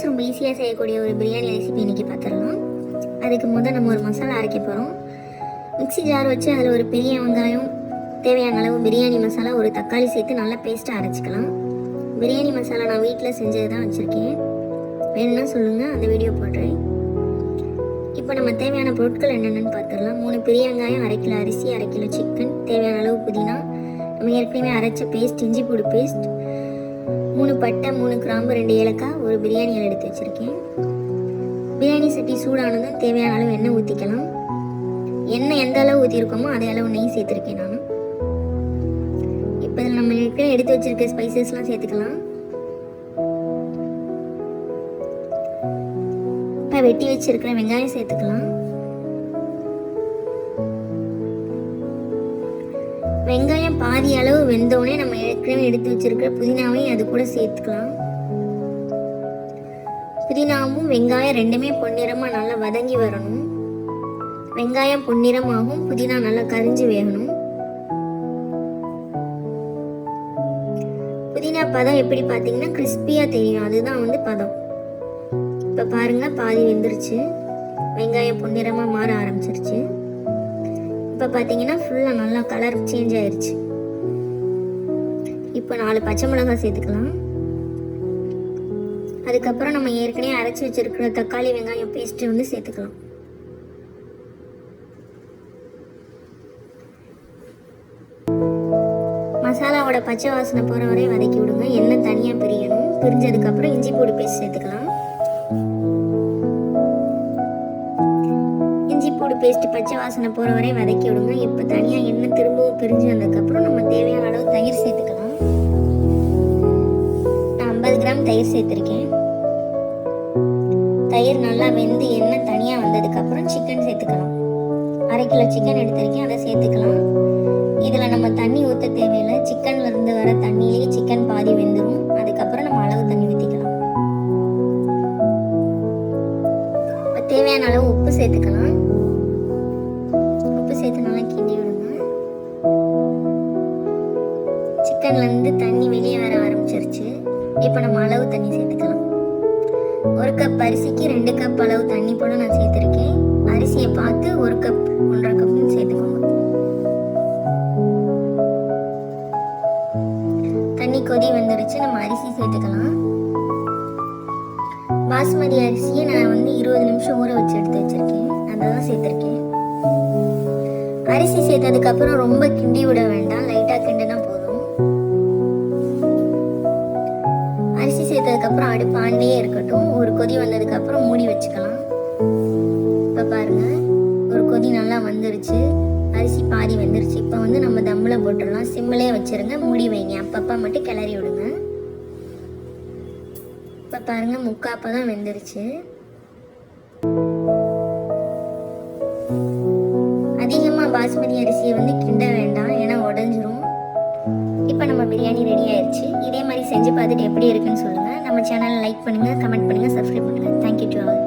Plus ரொம்ப ஈஸியாக செய்யக்கூடிய ஒரு பிரியாணி ரெசிபி இன்றைக்கி பார்த்துடலாம். அதுக்கு முதல் நம்ம ஒரு மசாலா அரைக்க போகிறோம். மிக்ஸி ஜார் வச்சு அதில் ஒரு பெரிய வெங்காயம், தேவையான அளவு பிரியாணி மசாலா, ஒரு தக்காளி சேர்த்து நல்லா பேஸ்ட்டாக அரைச்சிக்கலாம். பிரியாணி மசாலா நான் வீட்டில் செஞ்சது தான் வச்சுருக்கேன். வேணும்னா சொல்லுங்கள், அந்த வீடியோ போடுறேன். இப்போ நம்ம தேவையான பொருட்கள் என்னென்னு பார்த்துடலாம். 3 பெரிய வெங்காயம், 1/2 கிலோ அரிசி, 1/2 கிலோ சிக்கன், தேவையான அளவு புதினா, நம்ம ஏற்கனவே அரைச்ச பேஸ்ட், இஞ்சி பூடு பேஸ்ட், 3 பட்டை, 3 கிராம்பு, 2 ஏலக்காய், ஒரு பிரியாணி இலை எடுத்து வச்சுருக்கேன். பிரியாணி சட்டி சூடானதும் தேவையான அளவு எண்ணெய் ஊற்றிக்கலாம். எண்ணெய் எந்த அளவு ஊற்றிருக்கோமோ அதே அளவு நெய் சேர்த்துருக்கேன் நான். இப்போ இதில் நம்ம எடுத்து வச்சுருக்க ஸ்பைசஸ்லாம் சேர்த்துக்கலாம். இப்போ வெட்டி வச்சிருக்கிற வெங்காயம் சேர்த்துக்கலாம். வெங்காயம் பாதி அளவு வெந்தோடனே நம்ம ஏற்கனவே எடுத்து வச்சிருக்கிற புதினாவையும் அது கூட சேர்த்துக்கலாம். புதினாவும் வெங்காயம் ரெண்டுமே பொன்னிறமாக நல்லா வதங்கி வரணும். வெங்காயம் பொன்னிறமாகவும் புதினா நல்லா கரிஞ்சு வேகணும். புதினா பதம் எப்படி பார்த்தீங்கன்னா கிறிஸ்பியாக தெரியும், அதுதான் பதம். இப்போ பாருங்க, பாதி வெந்துருச்சு, வெங்காயம் பொன்னிறமாக மாற ஆரம்பிச்சிருச்சு. இப்போ பார்த்தீங்கன்னா ஃபுல்லாக நல்லா கலர் சேஞ்ச் ஆயிடுச்சு. இப்போ 4 பச்சை மிளகாய் சேர்த்துக்கலாம். அதுக்கப்புறம் நம்ம ஏற்கனவே அரைச்சி வச்சிருக்கிற தக்காளி வெங்காயம் பேஸ்ட்டு சேர்த்துக்கலாம். மசாலாவோட பச்சை வாசனை போகிற வரை வதக்கி விடுங்க. எண்ணெய் தனியாக பிரியணும். பிரிஞ்சதுக்கப்புறம் இஞ்சி பூடு பேஸ்ட் சேர்த்துக்கலாம். இஞ்சி பூடு பேஸ்ட் பச்சை வாசனை போகிற வரை வதக்கி விடுங்க. இப்போ தனியாக எண்ணெய் திரும்பவும் பிரிஞ்சு வந்ததுக்கப்புறம் நம்ம தேவையான அளவு தயிர் சேர்த்துக்கலாம். நான் 50 கிராம் தயிர் சேர்த்துருக்கேன். தயிர் நல்லா வெந்து எண்ணெய் தனியாக வந்ததுக்கப்புறம் சிக்கன் சேர்த்துக்கலாம். 1/2 கிலோ சிக்கன் எடுத்திருக்கேன், அதை சேர்த்துக்கலாம். இதில் நம்ம தண்ணி ஊற்ற தேவையில்லை. சிக்கன்ல இருந்து வர தண்ணியிலேயே சிக்கன் பாதி வெந்துடும். அதுக்கப்புறம் நம்ம அளவு தண்ணி ஊற்றிக்கலாம். தேவையான அளவு உப்பு சேர்த்துக்கலாம். உப்பு சேர்த்து நல்லா கிண்டி விடுங்க. சிக்கன்ல இருந்து தண்ணி வெளியே வர ஆரம்பிச்சிருச்சு. இப்போ நம்ம அளவு தண்ணி சேர்த்துக்கலாம். 1 கப் அரிசிக்கு 2 கப் அளவு தண்ணி போல நான் சேர்த்துருக்கேன். அரிசியை பார்த்து 1 கப் 1.5 கப்னு சேர்த்துக்கோங்க. தண்ணி கொதி வந்துருச்சு, நம்ம அரிசி சேர்த்துக்கலாம். பாஸ்மதி அரிசியை நான் 20 நிமிஷம் ஊற வச்சு எடுத்து வச்சிருக்கேன், அதான் சேர்த்துருக்கேன். அரிசி சேர்த்ததுக்கு அப்புறம் ரொம்ப கிண்டி விட வேண்டாம், லைட்டா கிண்டினா போதும். அரிசி சேர்த்ததுக்கு அப்புறம் அடுப்பு ஆன்லயே இருக்கட்டும். ஒரு கொதி வந்ததுக்கு அப்புறம் மூடி வச்சுக்கலாம். இப்ப பாருங்க, ஒரு கொதி நல்லா வந்துருச்சு, அரிசி பாதி வெந்துருச்சு. இப்போ நம்ம தம்ல போட்டுடலாம். சிம்மிலே வச்சிருங்க, மூடி வைங்க, அப்பப்போ மட்டும் கிளறி விடுங்க. இப்போ பாருங்க, முக்காப்பா தான் வெந்துருச்சு. அதிகமாக பாஸ்மதி அரிசியை கிண்ட வேண்டாம், ஏன்னா உடஞ்சிரும். இப்போ நம்ம பிரியாணி ரெடி ஆயிடுச்சு. இதே மாதிரி செஞ்சு பார்த்துட்டு எப்படி இருக்குன்னு சொல்லுங்கள். நம்ம சேனலை லைக் பண்ணுங்கள், கமெண்ட் பண்ணுங்கள், சப்ஸ்கிரைப் பண்ணுங்கள். Thank you to all.